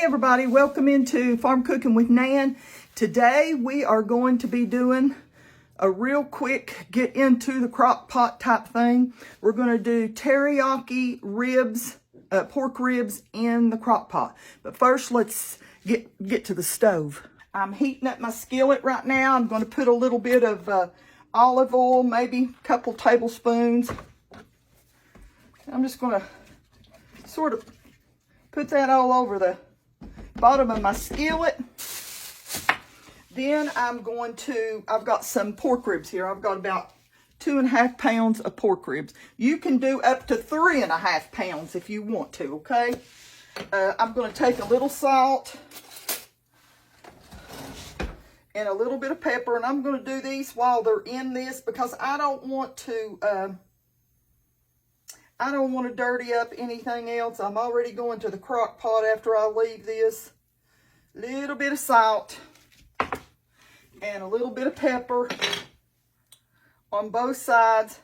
everybody, welcome into Farm Cooking with Nan. Today we are going to be doing a real quick get into the crock pot type thing. We're going to do teriyaki ribs, pork ribs in the crock pot. But first let's get to the stove. I'm heating up my skillet right now. I'm going to put a little bit of olive oil, maybe a couple tablespoons. I'm just going to sort of put that all over the bottom of my skillet. Then I've got some pork ribs here. I've got about 2.5 pounds of pork ribs. You can do up to 3.5 pounds if you want to, okay? I'm going to take a little salt and a little bit of pepper, and I'm going to do these while they're in this because I don't want to dirty up anything else. I'm already going to the crock pot after I leave this. Little bit of salt and a little bit of pepper on both sides.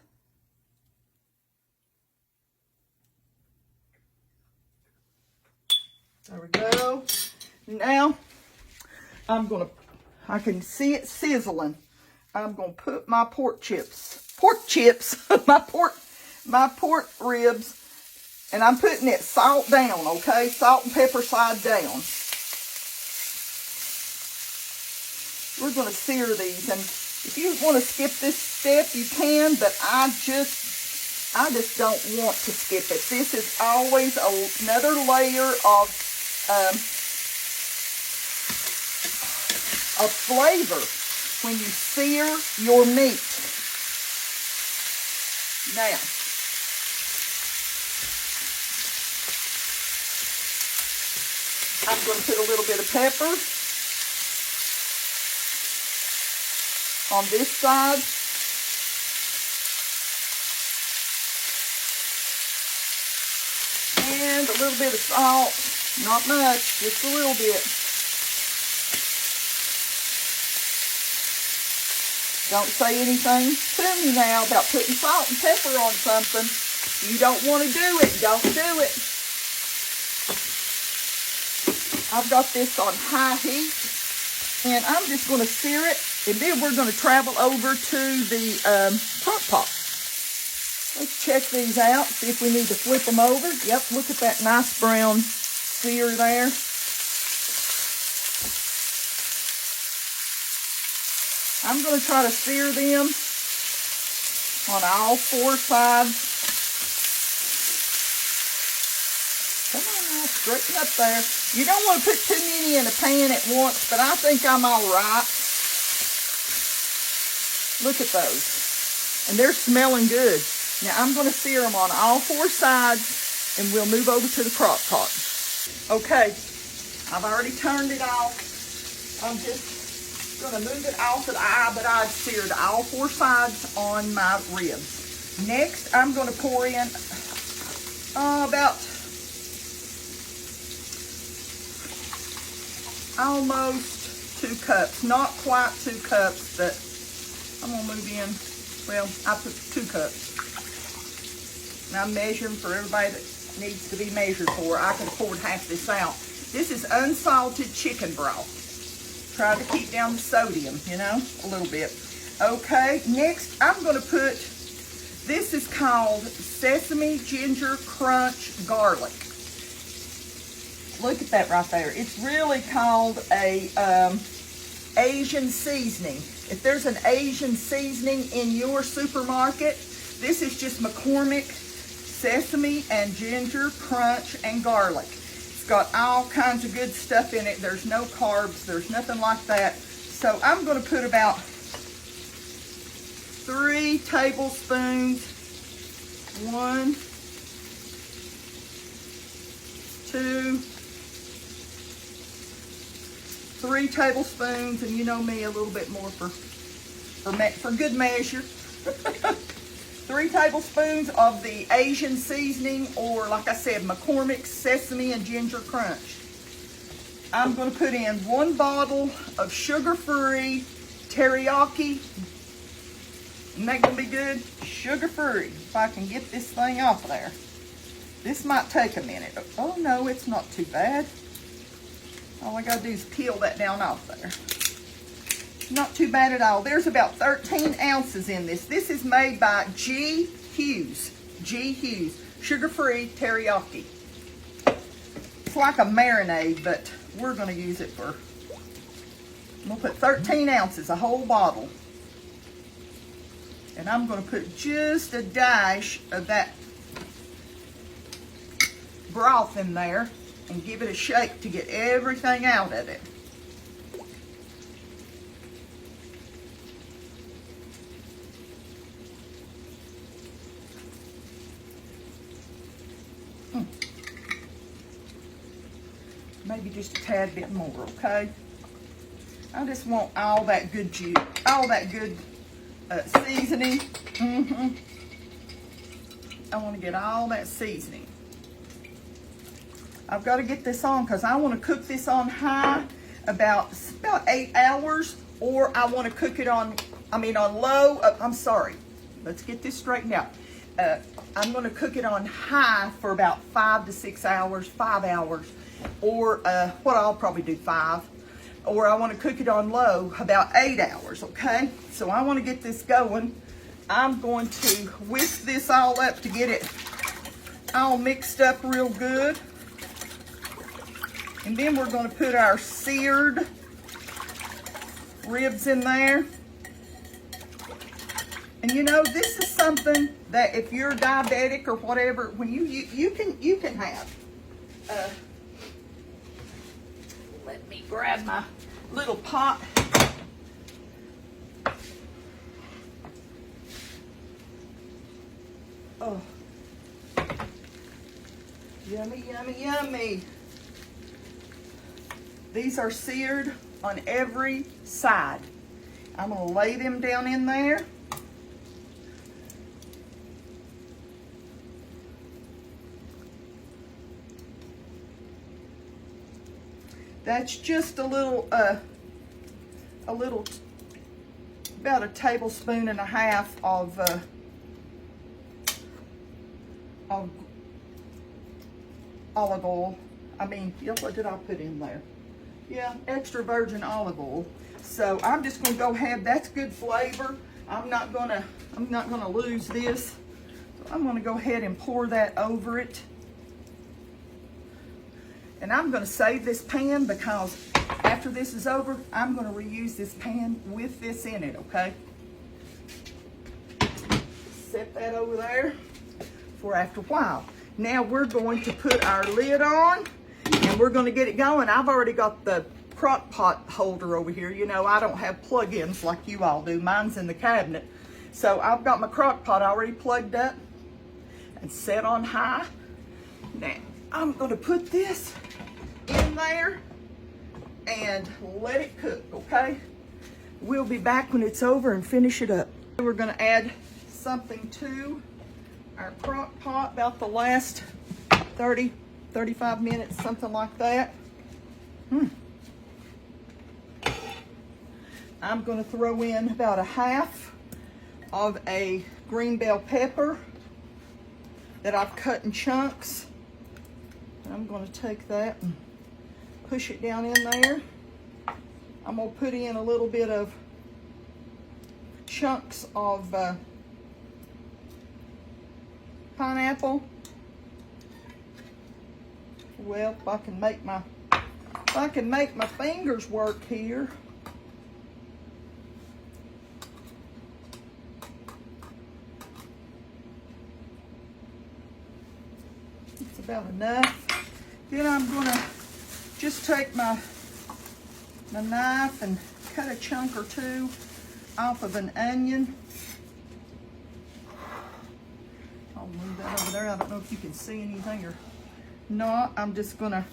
There we go. Now I can see it sizzling. I'm going to put my pork chips, my pork ribs, and I'm putting it salt down, okay? Salt and pepper side down. We're going to sear these, and if you want to skip this step, you can, but I just don't want to skip it. This is always another layer of flavor when you sear your meat. Now, I'm going to put a little bit of pepper on this side. And a little bit of salt. Not much, just a little bit. Don't say anything to me now about putting salt and pepper on something. You don't want to do it, don't do it. I've got this on high heat, and I'm just going to sear it, and then we're going to travel over to the crock pot. Let's check these out, see if we need to flip them over. Yep, look at that nice brown sear there. I'm going to try to sear them on all 4 sides. Come on now, straighten up there. You don't want to put too many in a pan at once, but I think I'm all right. Look at those. And they're smelling good. Now I'm going to sear them on all 4 sides, and we'll move over to the crock pot. Okay, I've already turned it off. I'm just going to move it off of the eye, but I've seared all 4 sides on my ribs. Next, I'm going to pour in about almost 2 cups. Not quite 2 cups, but I'm going to move in, well, I put 2 cups. And I'm measuring for everybody that needs to be measured for. I can afford half this out. This is unsalted chicken broth. Try to keep down the sodium, you know, a little bit. Okay, next I'm going to put, this is called Sesame Ginger Crunch Garlic. Look at that right there. It's really called a Asian seasoning. If there's an Asian seasoning in your supermarket, this is just McCormick Sesame and Ginger Crunch and Garlic. It's got all kinds of good stuff in it. There's no carbs. There's nothing like that. So I'm going to put about 3 tablespoons. 1, 2, 3 tablespoons, and you know me, a little bit more for good measure. 3 tablespoons of the Asian seasoning, or like I said, McCormick Sesame and Ginger Crunch. I'm going to put in 1 bottle of sugar-free teriyaki. Isn't that going to be good? Sugar-free. If I can get this thing off there. This might take a minute. Oh no, it's not too bad. I gotta do is peel that down off there. Not too bad at all. There's about 13 ounces in this. This is made by G. Hughes. G. Hughes. Sugar-free teriyaki. It's like a marinade, but we're gonna use it for, I'm gonna put 13 ounces, a whole bottle. And I'm gonna put just a dash of that broth in there and give it a shake to get everything out of it. Maybe just a tad bit more, okay? I just want all that good juice, all that good seasoning. I want to get all that seasoning. I've got to get this on because I want to cook this on high about 8 hours, or I want to cook it on, on low. I'm sorry. Let's get this straightened out. I'm going to cook it on high for about 5 to 6 hours, 5 hours, or what I'll probably do 5. Or I want to cook it on low about 8 hours, okay? So I want to get this going. I'm going to whisk this all up to get it all mixed up real good. And then we're going to put our seared ribs in there. And you know, this is something that if you're diabetic or whatever, when you can have. Let me grab my little pot. Oh, yummy, yummy, yummy. These are seared on every side. I'm gonna lay them down in there. That's just a little, about a tablespoon and a half of olive oil. What did I put in there? Yeah, extra virgin olive oil. So I'm just gonna go ahead. That's good flavor. I'm not gonna lose this. So I'm gonna go ahead and pour that over it. And I'm going to save this pan because after this is over, I'm going to reuse this pan with this in it, okay? Set that over there for after a while. Now we're going to put our lid on and we're going to get it going. I've already got the crock pot holder over here. You know, I don't have plug-ins like you all do. Mine's in the cabinet. So I've got my crock pot already plugged up and set on high. Now, I'm going to put this in there and let it cook, okay? We'll be back when it's over and finish it up. We're going to add something to our crock pot about the last 30, 35 minutes, something like that. I'm going to throw in about a half of a green bell pepper that I've cut in chunks. I'm going to take that and push it down in there. I'm going to put in a little bit of chunks of pineapple. Well, if I can make my fingers work here. It's about enough. Then I'm gonna just take my knife and cut a chunk or two off of an onion. I'll move that over there. I don't know if you can see anything or not. I'm just gonna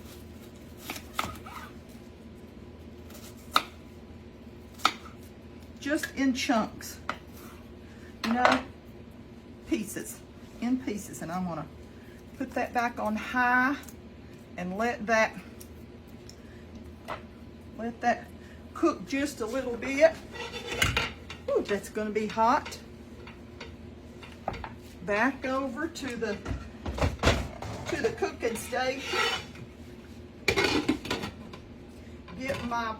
just in chunks, you know, pieces, in pieces, and I'm gonna put that back on high and let that cook just a little bit. Ooh, that's going to be hot. Back over to the cooking station. my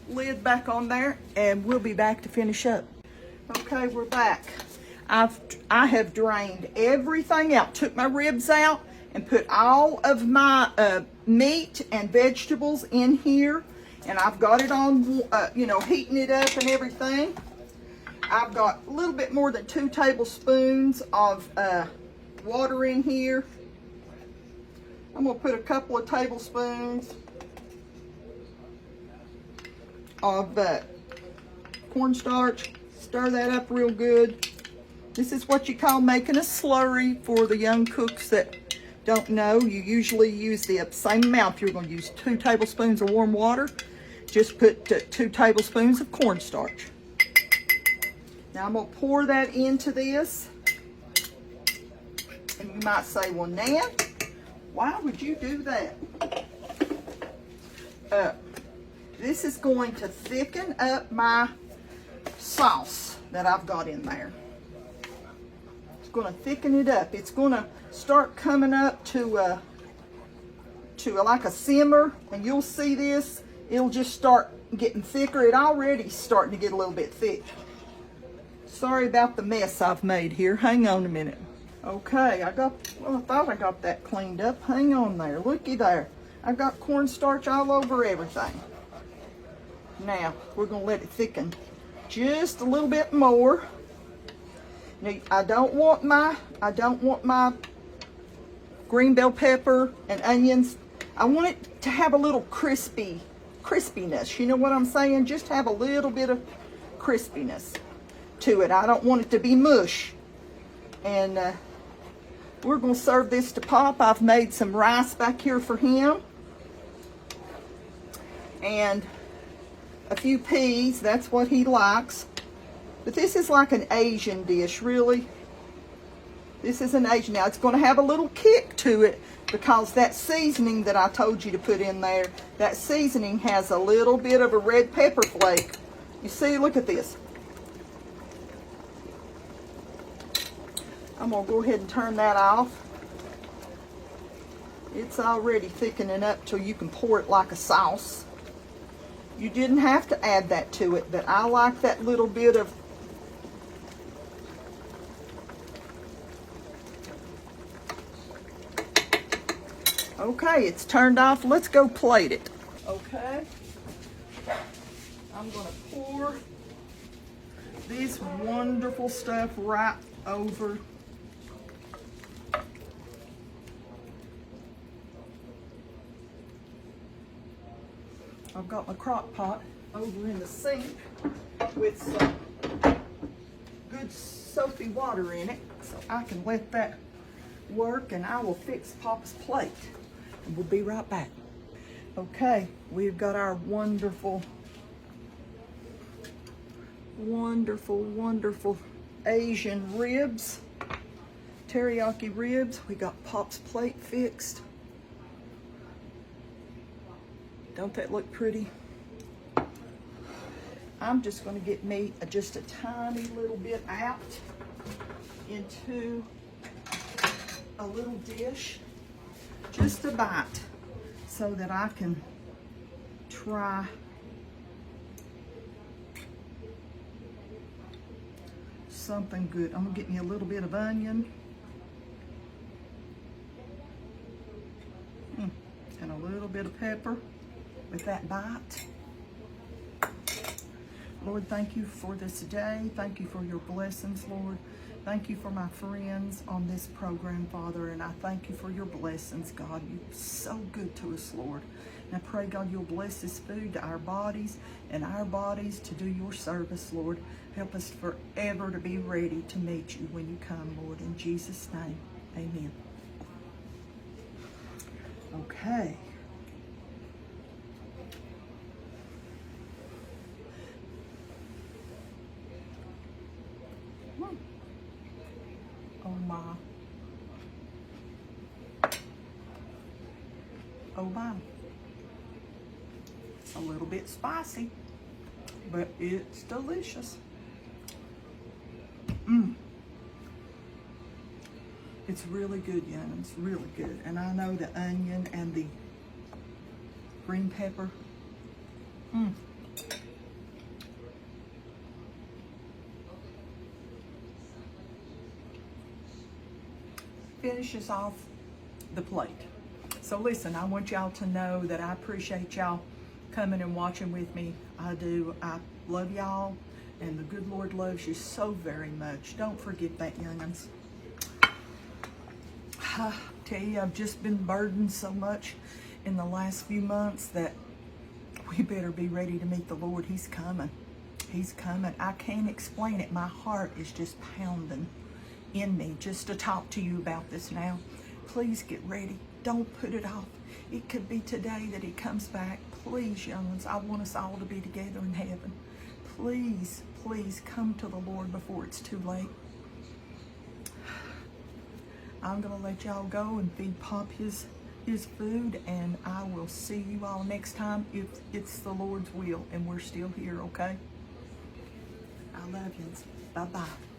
lid back on there and we'll be back to finish up. Okay, we're back. I have drained everything out, took my ribs out and put all of my meat and vegetables in here, and I've got it on, you know, heating it up and everything. I've got a little bit more than 2 tablespoons of water in here. I'm gonna put a couple of tablespoons of cornstarch. Stir that up real good. This is what you call making a slurry for the young cooks that don't know. You usually use the same amount. If you're going to use 2 tablespoons of warm water, just put 2 tablespoons of cornstarch. Now I'm going to pour that into this. And you might say, well, Nan, why would you do that? This is going to thicken up my sauce that I've got in there. It's going to thicken it up. It's going to start coming up to like a simmer, and you'll see this. It'll just start getting thicker. It already's starting to get a little bit thick. Sorry about the mess I've made here. Hang on a minute. Okay, I thought I got that cleaned up. Hang on there. Looky there. I got cornstarch all over everything. Now we're gonna let it thicken just a little bit more. Now, I don't want my green bell pepper and onions. I want it to have a little crispiness. You know what I'm saying? Just have a little bit of crispiness to it. I don't want it to be mush. And we're gonna serve this to Pop. I've made some rice back here for him. And a few peas, that's what he likes. But this is like an Asian dish, really. This is an Asian. Now, it's going to have a little kick to it because that seasoning that I told you to put in there, that seasoning has a little bit of a red pepper flake. You see, look at this. I'm going to go ahead and turn that off. It's already thickening up till you can pour it like a sauce. You didn't have to add that to it, but I like that little bit of okay, it's turned off. Let's go plate it. Okay. I'm going to pour this wonderful stuff right over. I've got my crock pot over in the sink with some good soapy water in it, so I can let that work, and I will fix Papa's plate. And we'll be right back. Okay, we've got our wonderful, wonderful, wonderful Asian ribs, teriyaki ribs. We got Pop's plate fixed. Don't that look pretty? I'm just going to get me just a tiny little bit out into a little dish, just a bite, so that I can try something good. I'm going to get me a little bit of onion and a little bit of pepper with that bite. Lord, thank you for this day. Thank you for your blessings, Lord. Thank you for my friends on this program, Father, and I thank you for your blessings, God. You're so good to us, Lord. And I pray, God, you'll bless this food to our bodies and our bodies to do your service, Lord. Help us forever to be ready to meet you when you come, Lord. In Jesus' name, amen. Okay. Oh my. Oh my. A little bit spicy, but it's delicious. It's really good, Yana. It's really good. And I know the onion and the green pepper Finishes off the plate. So listen, I want y'all to know that I appreciate y'all coming and watching with me. I do. I love y'all, and the good Lord loves you so very much. Don't forget that, young'uns. I tell you, I've just been burdened so much in the last few months that we better be ready to meet the Lord. He's coming. He's coming. I can't explain it. My heart is just pounding in me just to talk to you about this now. Please get ready. Don't put it off. It could be today that he comes back. Please, young ones, I want us all to be together in heaven. Please, please come to the Lord before it's too late. I'm going to let y'all go and feed Pop his food, and I will see you all next time if it's the Lord's will and we're still here, okay? I love you. Bye-bye.